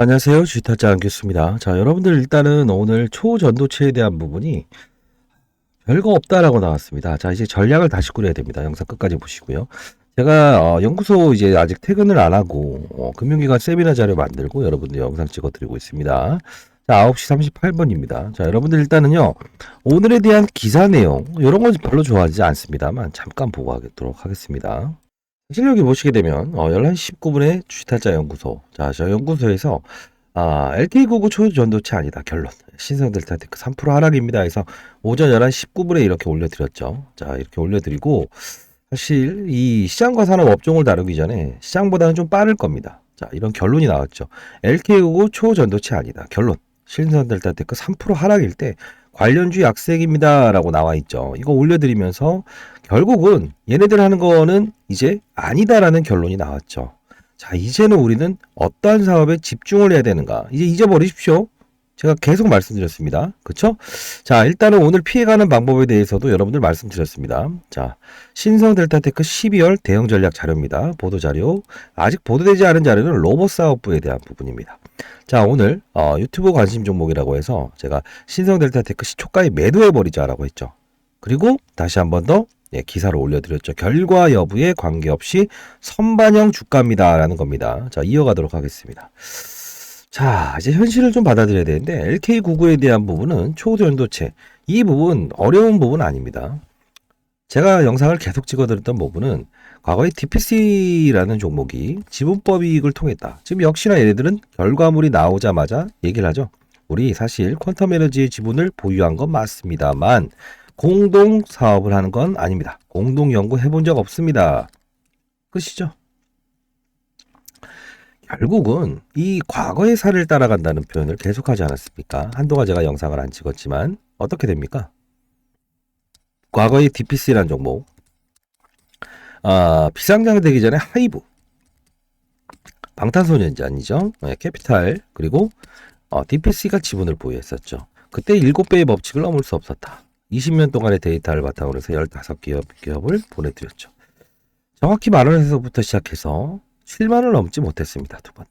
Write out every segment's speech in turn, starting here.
안녕하세요. 주식타짜 안겼습니다. 자, 여러분들 일단은 오늘 초전도체에 대한 부분이 별거 없다라고 나왔습니다. 자, 이제 전략을 다시 꾸려야 됩니다. 영상 끝까지 보시고요. 제가 연구소 이제 아직 퇴근을 안 하고 금융기관 세미나 자료 만들고 여러분들 영상 찍어드리고 있습니다. 자, 9시 38분입니다. 자, 여러분들 일단은요. 오늘에 대한 기사 내용 이런 건 별로 좋아하지 않습니다만 잠깐 보고 하도록 하겠습니다. 사실 여기 보시게 되면 11시 19분에 주식타짜 연구소. 자, 저 연구소에서 LK99 초전도체 아니다. 결론. 신성델타테크 3% 하락입니다. 해서 오전 11시 19분에 이렇게 올려드렸죠. 자, 이렇게 올려드리고 사실 이 시장과 산업 업종을 다루기 전에 시장보다는 좀 빠를 겁니다. 자, 이런 결론이 나왔죠. LK99 초전도체 아니다. 결론. 신성델타테크 3% 하락일 때 관련주 약세입니다. 라고 나와 있죠. 이거 올려드리면서 결국은 얘네들 하는 거는 이제 아니다라는 결론이 나왔죠. 자, 이제는 우리는 어떠한 사업에 집중을 해야 되는가? 이제 잊어버리십시오. 제가 계속 말씀드렸습니다. 그쵸? 자, 일단은 오늘 피해가는 방법에 대해서도 여러분들 말씀드렸습니다. 자, 신성델타테크 12월 대응 전략 자료입니다. 보도자료. 아직 보도되지 않은 자료는 로봇사업부에 대한 부분입니다. 자, 오늘 유튜브 관심 종목이라고 해서 제가 신성델타테크 시초가에 매도해버리자라고 했죠. 그리고 다시 한 번 더 기사를 올려드렸죠. 결과 여부에 관계없이 선반영 주가입니다라는 겁니다. 자, 이어가도록 하겠습니다. 자, 이제 현실을 좀 받아들여야 되는데 LK99에 대한 부분은 초전도체 이 부분 어려운 부분 아닙니다. 제가 영상을 계속 찍어드렸던 부분은 과거에 DPC라는 종목이 지분법 이익을 통했다. 지금 역시나 얘네들은 결과물이 나오자마자 얘기를 하죠. 우리 사실 퀀텀 에너지의 지분을 보유한 건 맞습니다만 공동 사업을 하는 건 아닙니다. 공동 연구 해본 적 없습니다. 끝이죠. 결국은 이 과거의 사례를 따라간다는 표현을 계속하지 않았습니까? 한동안 제가 영상을 안 찍었지만 어떻게 됩니까? 과거의 DPC라는 종목 비상장 되기 전에 하이브 방탄소년단이죠. 캐피탈 그리고 DPC가 지분을 보유했었죠. 그때 7배의 법칙을 넘을 수 없었다. 20년 동안의 데이터를 바탕으로 해서 15기업을 보내드렸죠. 정확히 만원에서부터 시작해서 7만원 넘지 못했습니다. 두 번.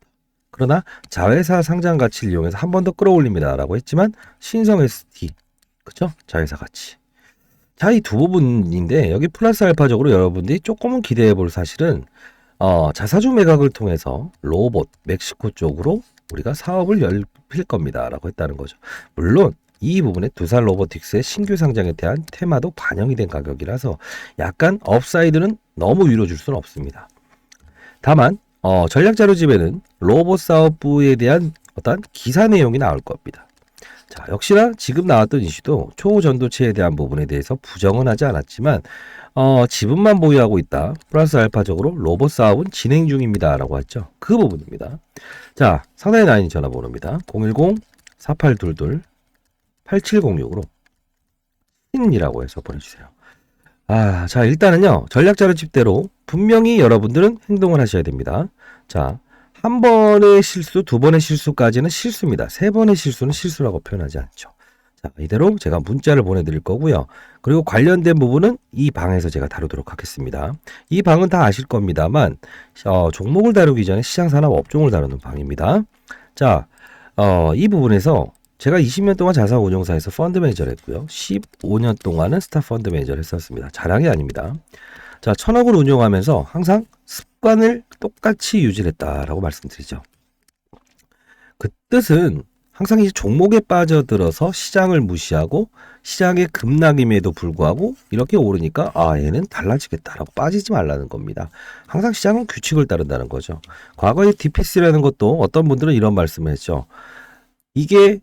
그러나 자회사 상장 가치를 이용해서 한 번 더 끌어올립니다. 라고 했지만 신성 ST 그쵸? 자회사 가치. 자, 이 두 부분인데 여기 플러스 알파적으로 여러분들이 조금은 기대해 볼 사실은 자사주 매각을 통해서 로봇 멕시코 쪽으로 우리가 사업을 열필 겁니다. 라고 했다는 거죠. 물론 이 부분에 두산 로보틱스의 신규 상장에 대한 테마도 반영이 된 가격이라서 약간 업사이드는 너무 위로 줄 수는 없습니다. 다만 전략자료집에는 로봇 사업부에 대한 어떤 기사 내용이 나올 겁니다. 자, 역시나 지금 나왔던 이슈도 초전도체에 대한 부분에 대해서 부정은 하지 않았지만 지분만 보유하고 있다. 플러스 알파적으로 로봇 사업은 진행 중입니다. 라고 했죠. 그 부분입니다. 자, 상단에 나와 있는 전화번호입니다. 010-4822-8706으로 신이라고 해서 보내주세요. 자, 일단은요. 전략자료집대로 분명히 여러분들은 행동을 하셔야 됩니다. 자, 한 번의 실수, 두 번의 실수까지는 실수입니다. 세 번의 실수는 실수라고 표현하지 않죠. 자, 이대로 제가 문자를 보내드릴 거고요. 그리고 관련된 부분은 이 방에서 제가 다루도록 하겠습니다. 이 방은 다 아실 겁니다만 종목을 다루기 전에 시장산업 업종을 다루는 방입니다. 자, 이 부분에서 제가 20년 동안 자산운용사에서 펀드 매니저를 했고요. 15년 동안은 스타 펀드 매니저를 했었습니다. 자랑이 아닙니다. 자, 1000억을 운용하면서 항상 습관을 똑같이 유지했다라고 말씀드리죠. 그 뜻은 항상 이 종목에 빠져들어서 시장을 무시하고 시장의 급락임에도 불구하고 이렇게 오르니까 얘는 달라지겠다라고 빠지지 말라는 겁니다. 항상 시장은 규칙을 따른다는 거죠. 과거에 DPC라는 것도 어떤 분들은 이런 말씀을 했죠. 이게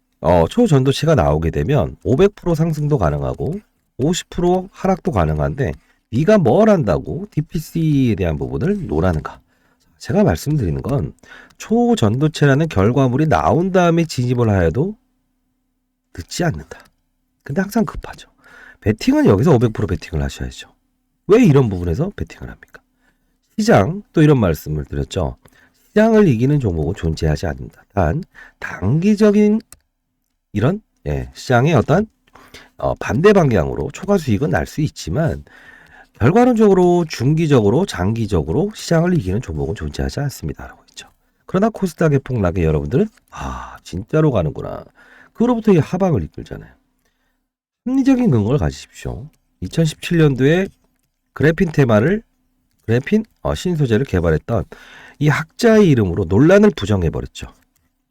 초전도체가 나오게 되면 500% 상승도 가능하고 50% 하락도 가능한데 네가 뭘 한다고 DPC에 대한 부분을 논하는가? 제가 말씀드리는 건 초전도체라는 결과물이 나온 다음에 진입을 하여도 늦지 않는다. 근데 항상 급하죠. 베팅은 여기서 500% 베팅을 하셔야죠. 왜 이런 부분에서 베팅을 합니까? 시장, 또 이런 말씀을 드렸죠. 시장을 이기는 종목은 존재하지 않는다. 단 단기적인 이런 시장의 어떤 반대 방향으로 초과 수익은 날 수 있지만 결과론적으로 중기적으로 장기적으로 시장을 이기는 종목은 존재하지 않습니다라고 했죠. 그러나 코스닥의 폭락에 여러분들은 진짜로 가는구나. 그로부터 이 하방을 이끌잖아요. 합리적인 근거를 가지십시오. 2017년도에 그래핀 신소재를 개발했던 이 학자의 이름으로 논란을 부정해버렸죠.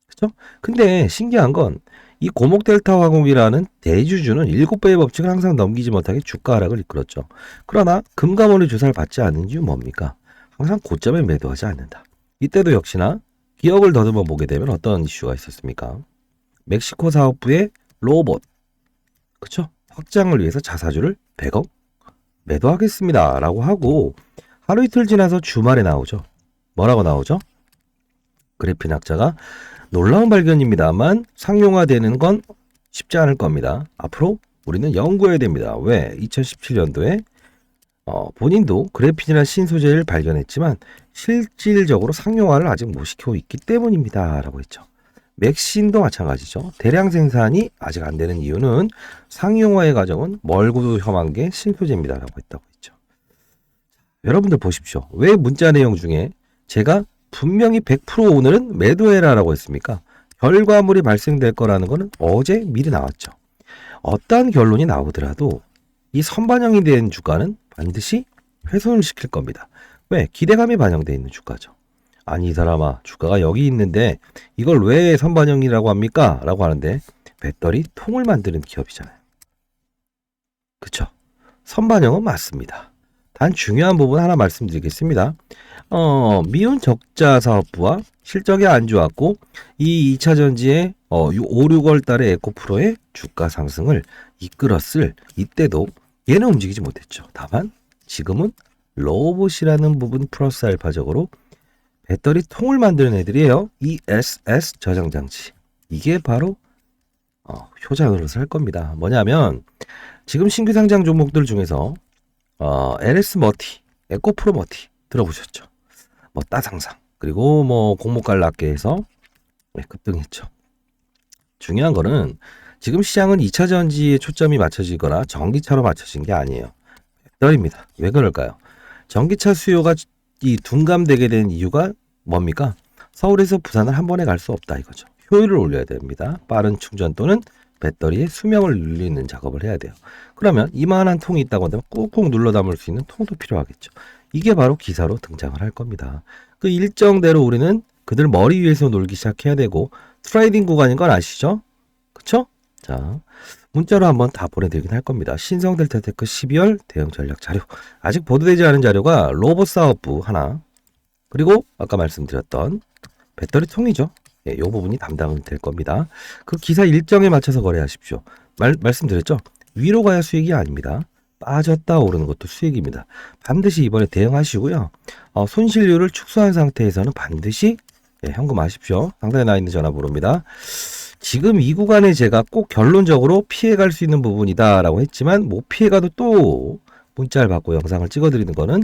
그죠? 근데 신기한 건 이 고목 델타 화공이라는 대주주는 7배의 법칙을 항상 넘기지 못하게 주가 하락을 이끌었죠. 그러나 금감원의 조사를 받지 않는 이유 뭡니까? 항상 고점에 매도하지 않는다. 이때도 역시나 기억을 더듬어 보게 되면 어떤 이슈가 있었습니까? 멕시코 사업부의 로봇, 그쵸? 확장을 위해서 자사주를 100억 매도하겠습니다 라고 하고 하루 이틀 지나서 주말에 나오죠. 뭐라고 나오죠? 그래핀 학자가 놀라운 발견입니다만 상용화되는 건 쉽지 않을 겁니다. 앞으로 우리는 연구해야 됩니다. 왜? 2017년도에 본인도 그래핀이라는 신소재를 발견했지만 실질적으로 상용화를 아직 못 시키고 있기 때문입니다. 라고 했죠. 맥신도 마찬가지죠. 대량 생산이 아직 안 되는 이유는 상용화의 과정은 멀고도 험한 게 신소재입니다. 라고 했다고 했죠. 여러분들 보십시오. 왜 문자 내용 중에 제가 분명히 100% 오늘은 매도해라 라고 했습니까? 결과물이 발생될 거라는 거는 어제 미리 나왔죠. 어떠한 결론이 나오더라도 이 선반영이 된 주가는 반드시 훼손을 시킬 겁니다. 왜? 기대감이 반영되어 있는 주가죠. 아니 이 사람아 주가가 여기 있는데 이걸 왜 선반영이라고 합니까? 라고 하는데 배터리 통을 만드는 기업이잖아요. 그쵸? 선반영은 맞습니다. 단 중요한 부분 하나 말씀드리겠습니다. 미운 적자 사업부와 실적이 안 좋았고 이 2차 전지의 5, 6월 달에 에코프로의 주가 상승을 이끌었을 이때도 얘는 움직이지 못했죠. 다만 지금은 로봇이라는 부분 플러스 알파적으로 배터리 통을 만드는 애들이에요. ESS 저장장치. 이게 바로 효자 노릇을 할 겁니다. 뭐냐면 지금 신규 상장 종목들 중에서 LS 머티, 에코프로 머티 들어보셨죠? 뭐 따상상 그리고 뭐 공모가를 낮게 해서 급등했죠. 중요한 거는 지금 시장은 2차 전지에 초점이 맞춰지거나 전기차로 맞춰진 게 아니에요. 배터리입니다. 왜 그럴까요? 전기차 수요가 이 둔감되게 된 이유가 뭡니까? 서울에서 부산을 한 번에 갈 수 없다 이거죠. 효율을 올려야 됩니다. 빠른 충전 또는 배터리의 수명을 늘리는 작업을 해야 돼요. 그러면 이만한 통이 있다고 한다면 꾹꾹 눌러 담을 수 있는 통도 필요하겠죠. 이게 바로 기사로 등장을 할 겁니다. 그 일정대로 우리는 그들 머리 위에서 놀기 시작해야 되고 트레이딩 구간인 건 아시죠? 그쵸? 자, 문자로 한번 다 보내드리긴 할 겁니다. 신성델타테크 12월 대응 전략 자료. 아직 보도되지 않은 자료가 로봇 사업부 하나, 그리고 아까 말씀드렸던 배터리 통이죠. 이 부분이 담당이 될 겁니다. 그 기사 일정에 맞춰서 거래하십시오. 말씀드렸죠. 위로 가야 수익이 아닙니다. 빠졌다 오르는 것도 수익입니다. 반드시 이번에 대응하시고요. 손실률을 축소한 상태에서는 반드시 현금하십시오. 상단에 나와 있는 전화번호입니다. 지금 이 구간에 제가 꼭 결론적으로 피해갈 수 있는 부분이다라고 했지만 못 피해가도 또 문자를 받고 영상을 찍어드리는 거는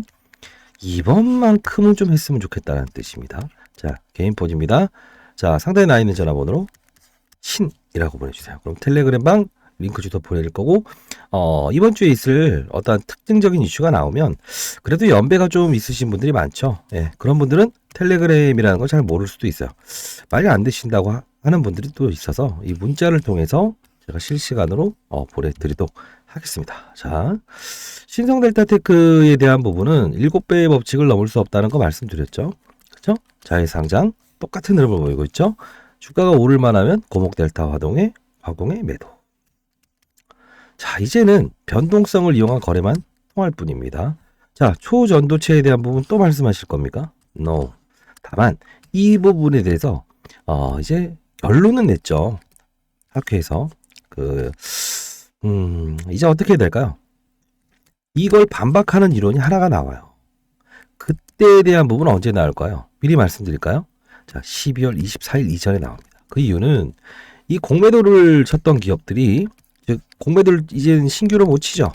이번만큼은 좀 했으면 좋겠다는 뜻입니다. 자, 개인 포즈입니다. 자, 상단에 나와 있는 전화번호로 신이라고 보내주세요. 그럼 텔레그램 방 링크 주소 보낼 거고 이번 주에 있을 어떤 특징적인 이슈가 나오면 그래도 연배가 좀 있으신 분들이 많죠. 그런 분들은 텔레그램이라는 걸 잘 모를 수도 있어요. 말이 안 되신다고 하는 분들이 또 있어서 이 문자를 통해서 제가 실시간으로 보내드리도록 하겠습니다. 자, 신성델타테크에 대한 부분은 7배의 법칙을 넘을 수 없다는 거 말씀드렸죠. 그렇죠? 자회상장 똑같은 흐름을 보이고 있죠. 주가가 오를만 하면 고목델타 화공의 매도. 자, 이제는 변동성을 이용한 거래만 통할 뿐입니다. 자, 초전도체에 대한 부분 또 말씀하실 겁니까? No. 다만 이 부분에 대해서 이제 결론은 냈죠. 학회에서 이제 어떻게 해야 될까요? 이걸 반박하는 이론이 하나가 나와요. 그때에 대한 부분은 언제 나올까요? 미리 말씀드릴까요? 자, 12월 24일 이전에 나옵니다. 그 이유는 이 공매도를 쳤던 기업들이 즉 공매도를 이제는 신규로 못 치죠.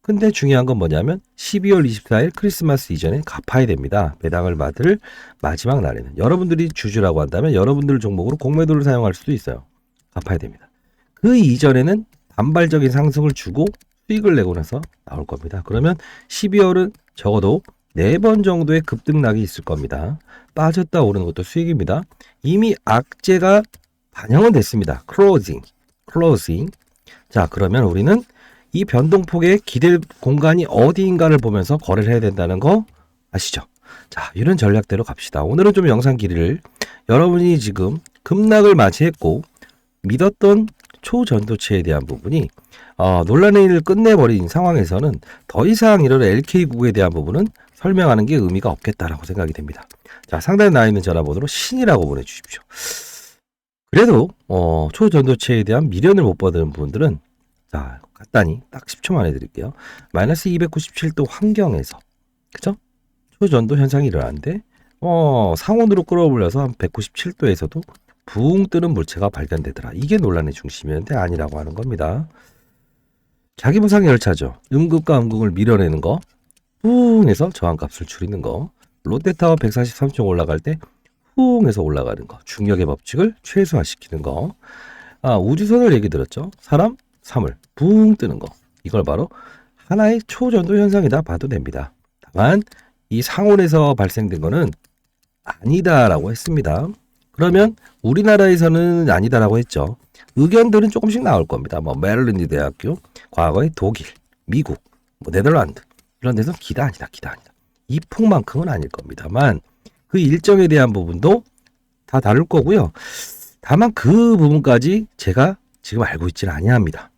근데 중요한 건 뭐냐면 12월 24일 크리스마스 이전에 갚아야 됩니다. 배당을 받을 마지막 날에는. 여러분들이 주주라고 한다면 여러분들 종목으로 공매도를 사용할 수도 있어요. 갚아야 됩니다. 그 이전에는 단발적인 상승을 주고 수익을 내고 나서 나올 겁니다. 그러면 12월은 적어도 4번 정도의 급등락이 있을 겁니다. 빠졌다 오르는 것도 수익입니다. 이미 악재가 반영은 됐습니다. 클로징. 자, 그러면 우리는 이 변동폭의 기대 공간이 어디인가를 보면서 거래를 해야 된다는 거 아시죠? 자, 이런 전략대로 갑시다. 오늘은 좀 영상 길이를 여러분이 지금 급락을 맞이했고 믿었던 초전도체에 대한 부분이 논란의 일을 끝내버린 상황에서는 더 이상 이런 LK국에 대한 부분은 설명하는 게 의미가 없겠다라고 생각이 됩니다. 자, 상단에 나와 있는 전화번호로 신이라고 보내주십시오. 그래도 초전도체에 대한 미련을 못 받은 분들은 자, 간단히 딱 10초만 해드릴게요. 마이너스 297도 환경에서 그죠? 초전도 현상이 일어나는데 상온으로 끌어올려서 한 197도에서도 붕 뜨는 물체가 발견되더라. 이게 논란의 중심이었는데 아니라고 하는 겁니다. 자기 부상 열차죠. 음극과 음극을 밀어내는 거, 붕 해서 저항값을 줄이는 거, 롯데타워 143층 올라갈 때 붕 해서 올라가는 거, 중력의 법칙을 최소화시키는 거, 우주선을 얘기 들었죠. 사람, 사물, 붕 뜨는 거. 이걸 바로 하나의 초전도 현상이다 봐도 됩니다. 다만 이 상온에서 발생된 거는 아니다라고 했습니다. 그러면 우리나라에서는 아니다라고 했죠. 의견들은 조금씩 나올 겁니다. 뭐 메릴랜드 대학교, 과거의 독일, 미국, 뭐 네덜란드 이런 데서 기다 아니다. 이 폭만큼은 아닐 겁니다만 그 일정에 대한 부분도 다 다룰 거고요. 다만 그 부분까지 제가 지금 알고 있지는 아니합니다.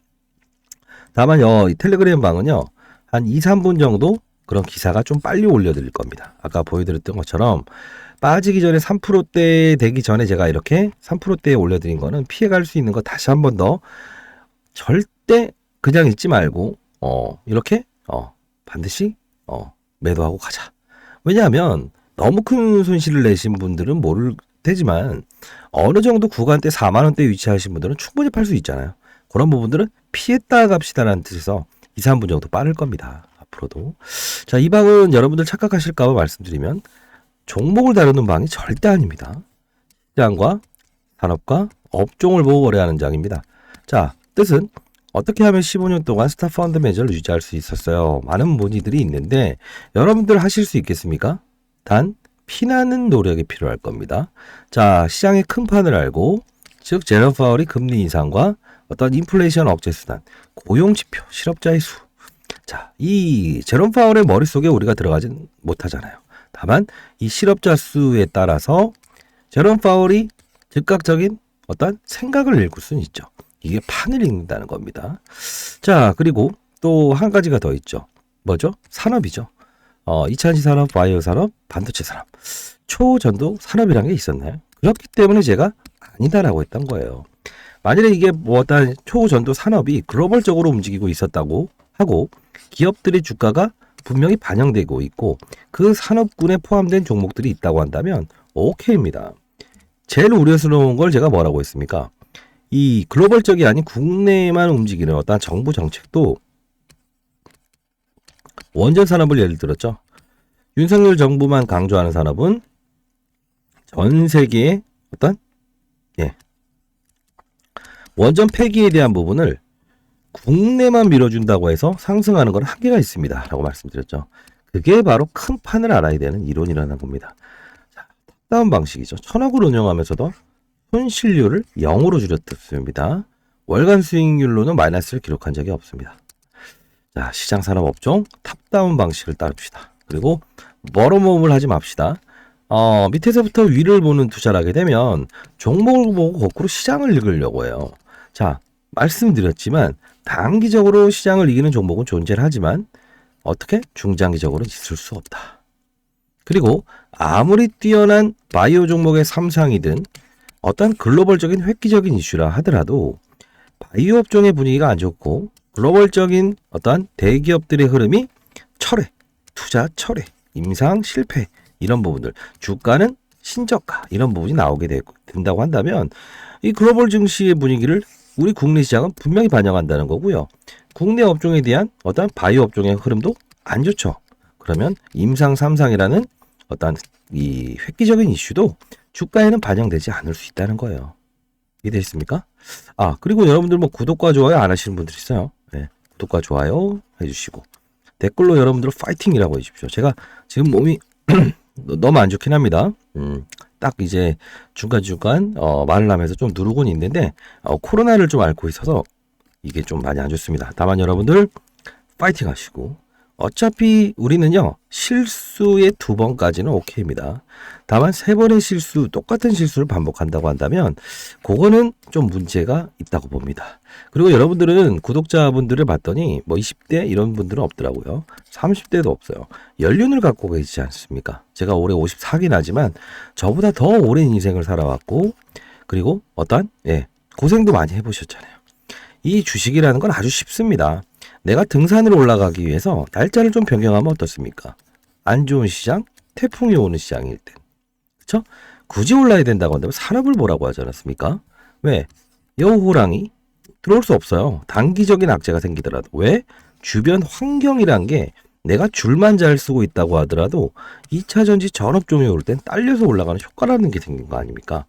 다만 이 텔레그램 방은요. 한 2, 3분 정도 그런 기사가 좀 빨리 올려드릴 겁니다. 아까 보여드렸던 것처럼 빠지기 전에 3%대 되기 전에 제가 이렇게 3%대에 올려드린 거는 피해갈 수 있는 거 다시 한 번 더 절대 그냥 잊지 말고 이렇게 반드시 매도하고 가자. 왜냐하면 너무 큰 손실을 내신 분들은 모를 테지만 어느 정도 구간대 4만 원대 위치하신 분들은 충분히 팔 수 있잖아요. 그런 부분들은 피했다 갑시다라는 뜻에서 2, 3분 정도 빠를 겁니다. 앞으로도. 자, 이 방은 여러분들 착각하실까 봐 말씀드리면 종목을 다루는 방이 절대 아닙니다. 시장과 산업과 업종을 보고 거래하는 장입니다. 자, 뜻은 어떻게 하면 15년 동안 스타 펀더멘털을 유지할 수 있었어요? 많은 문의들이 있는데 여러분들 하실 수 있겠습니까? 단 피나는 노력이 필요할 겁니다. 자, 시장의 큰 판을 알고 즉 제롬 파월이 금리 인상과 어떤 인플레이션 억제 수단, 고용지표, 실업자의 수. 자, 이 제롬 파월의 머릿속에 우리가 들어가진 못하잖아요. 다만 이 실업자 수에 따라서 제롬 파월이 즉각적인 어떤 생각을 읽을 수는 있죠. 이게 판을 읽는다는 겁니다. 자, 그리고 또 한 가지가 더 있죠. 뭐죠? 산업이죠. 2차전지 산업, 바이오 산업, 반도체 산업. 초전도 산업이라는 게 있었나요? 그렇기 때문에 제가 아니다라고 했던 거예요. 만일에 이게 뭐 어떤 초전도 산업이 글로벌적으로 움직이고 있었다고 하고 기업들의 주가가 분명히 반영되고 있고 그 산업군에 포함된 종목들이 있다고 한다면 오케이입니다. 제일 우려스러운 걸 제가 뭐라고 했습니까? 이 글로벌적이 아닌 국내에만 움직이는 어떤 정부 정책도 원전 산업을 예를 들었죠. 윤석열 정부만 강조하는 산업은 전 세계의 어떤 원전 폐기에 대한 부분을 국내만 밀어준다고 해서 상승하는 건 한계가 있습니다. 라고 말씀드렸죠. 그게 바로 큰 판을 알아야 되는 이론이라는 겁니다. 자, 다음 방식이죠. 천억을 운영하면서도 손실률을 0으로 줄였습니다. 월간 수익률로는 마이너스를 기록한 적이 없습니다. 자, 시장 산업 업종 탑다운 방식을 따릅시다. 그리고 멀어모음을 하지 맙시다. 밑에서부터 위를 보는 투자를 하게 되면 종목을 보고 거꾸로 시장을 읽으려고 해요. 자, 말씀드렸지만 단기적으로 시장을 이기는 종목은 존재를 하지만 어떻게? 중장기적으로는 있을 수 없다. 그리고 아무리 뛰어난 바이오 종목의 삼상이든 어떤 글로벌적인 획기적인 이슈라 하더라도 바이오 업종의 분위기가 안 좋고 글로벌적인 어떤 대기업들의 흐름이 철회, 투자 철회, 임상 실패 이런 부분들, 주가는 신저가 이런 부분이 나오게 된다고 한다면 이 글로벌 증시의 분위기를 우리 국내 시장은 분명히 반영한다는 거고요. 국내 업종에 대한 어떤 바이오 업종의 흐름도 안 좋죠. 그러면 임상 삼상이라는 어떤 이 획기적인 이슈도 주가에는 반영되지 않을 수 있다는 거예요. 이해되셨습니까? 그리고 여러분들 뭐 구독과 좋아요 안 하시는 분들 있어요. 네, 구독과 좋아요 해주시고 댓글로 여러분들 파이팅이라고 해주십시오. 제가 지금 몸이 너무 안 좋긴 합니다. 딱 이제 중간중간 말을 하면서 좀 누르곤 있는데 코로나를 좀 앓고 있어서 이게 좀 많이 안 좋습니다. 다만 여러분들 파이팅 하시고 어차피 우리는요 실수의 2번까지는 오케이입니다. 다만 3번의 실수 똑같은 실수를 반복한다고 한다면 그거는 좀 문제가 있다고 봅니다. 그리고 여러분들은 구독자분들을 봤더니 뭐 20대 이런 분들은 없더라고요. 30대도 없어요. 연륜을 갖고 계시지 않습니까? 제가 올해 54긴 하지만 저보다 더 오랜 인생을 살아왔고 그리고 어떤 고생도 많이 해보셨잖아요. 이 주식이라는 건 아주 쉽습니다. 내가 등산을 올라가기 위해서 날짜를 좀 변경하면 어떻습니까? 안 좋은 시장, 태풍이 오는 시장일 땐. 그쵸? 굳이 올라야 된다고 한다면 산업을 보라고 하지 않았습니까? 왜? 여우호랑이 들어올 수 없어요. 단기적인 악재가 생기더라도. 왜? 주변 환경이란 게 내가 줄만 잘 쓰고 있다고 하더라도 2차 전지 전업종이 오를 땐 딸려서 올라가는 효과라는 게 생긴 거 아닙니까?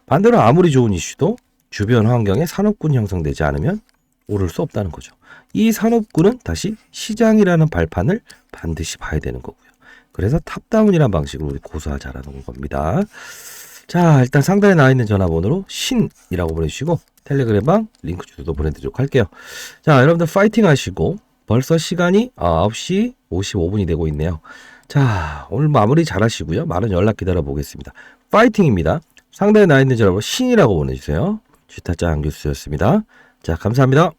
반대로 아무리 좋은 이슈도 주변 환경에 산업군 형성되지 않으면 오를 수 없다는 거죠. 이 산업군은 다시 시장이라는 발판을 반드시 봐야 되는 거고요. 그래서 탑다운이라는 방식으로 우리 고수하자라는 겁니다. 자, 일단 상단에 나와 있는 전화번호로 신이라고 보내주시고 텔레그램방 링크 주소도 보내드리도록 할게요. 자, 여러분들 파이팅 하시고 벌써 시간이 9시 55분이 되고 있네요. 자, 오늘 마무리 잘 하시고요. 많은 연락 기다려 보겠습니다. 파이팅입니다. 상단에 나와 있는 전화번호 신이라고 보내주세요. 주타짱 교수였습니다. 자, 감사합니다.